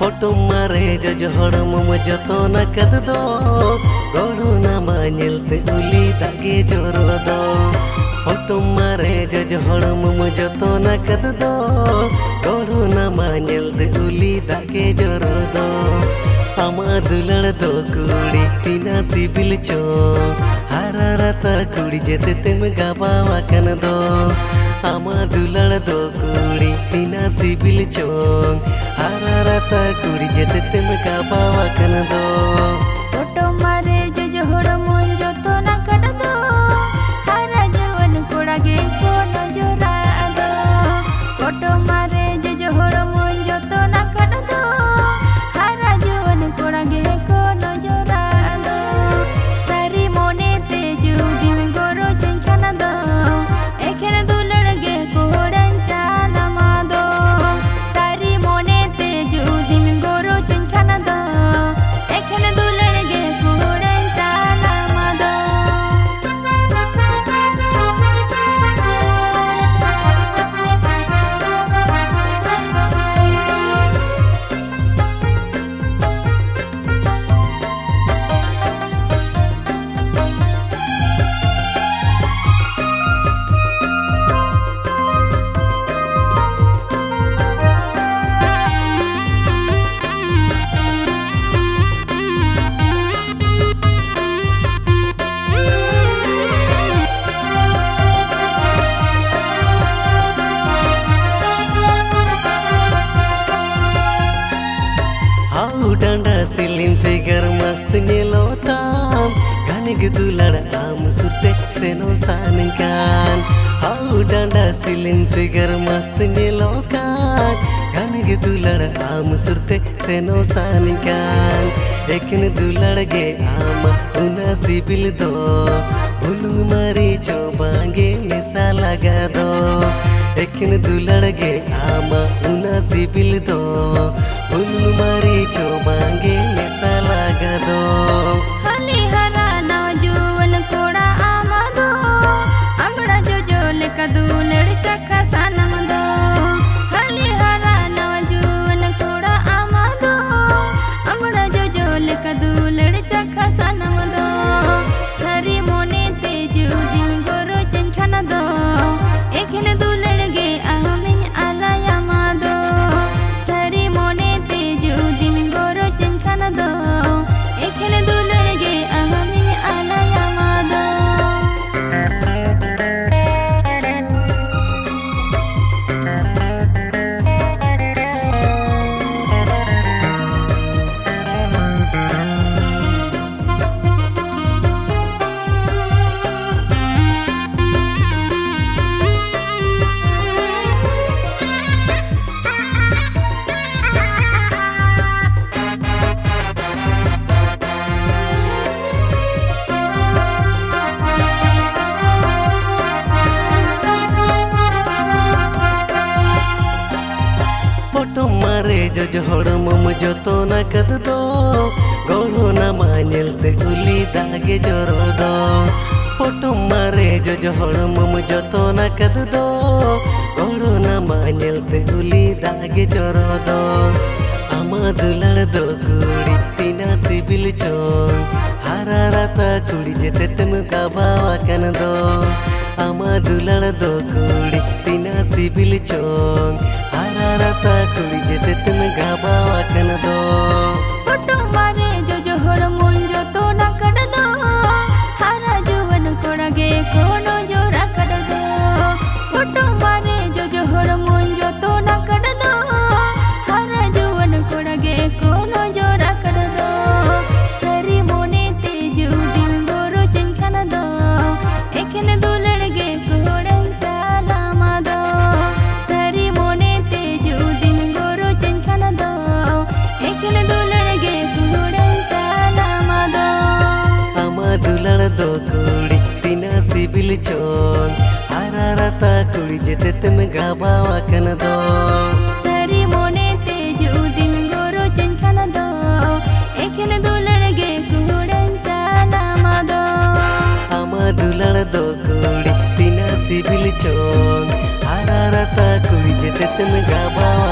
Otumare jojohor mum jotona kaddo Goruna manyelte uli dage jorodo Otumare jojohor mum jotona kaddo Goruna manyelte uli dage jorodo Ama dulad do kudi tina sibil cho Hararata kudi jete tem gabawa kan do Ama dulad do kudi tina sibil cho Hararata kudi jete tem gabawa kan do Otumare jojohor mum jotona kaddo Hara jawan kodage kono jorado Otumare jojohor mum jotona kaddo Kodage kono jorado Sari monete judim goro chenchana do Ekhere dularge kodan chalamado Sari monete judim goro chenchana do Ekhere dularge kodan chalamado Danda slim figure mast nyelotam Ganig dulad am surte seno sankan How danda slim figure mast nyelokan Ganig dulad am surte seno sankan Ekin dulad ge am una sibil do Bulung mari chobange misa laga do Ekin dulad ge am una sibil do Bulung mari chobange misa laga do Hali hara na juwan koda amado Amra jojo leka dulad chakha sanam do Hali hara na juwan koda amado Amra jojo leka dulad chakha sanam do Sari monete judim goro chenchana do Ekhene dulad ge amin alayamado Sari monete judim goro chenchana do Ekhene dulad ge amin alayamado Otumare jojohor mum jotona kaddo Goruna manyelte uli dage jorodo Otumare jojohor mum jotona kaddo Goruna manyelte uli dage jorodo Ama dulad do kudi tina sibil chon Hararata kudi jete tem gabawa kan do Ama dulad do kudi tina sibil chon Hararata kudi jete tem gabawa kan do Otumare jojohor mum jotona kaddo Hara jawan kodage kono jora kaddo Otumare jojohor mum jotona kaddo Hara jawan kodage kono jora kaddo Sari monete judim goro chenchana do Ekhene dulad ge kodan chalamado Sari monete judim goro chenchana do Ekhene dulad ge kodan chalamado Ama dulad do kudi tina sibil chon Hararata kudi jete tem gabawa kan do Sari monete judim goro chenchana do Ekhene dulad ge kodan chalamado Ama dulad do kudi tina sibil chon Hararata kudi jete tem gabawa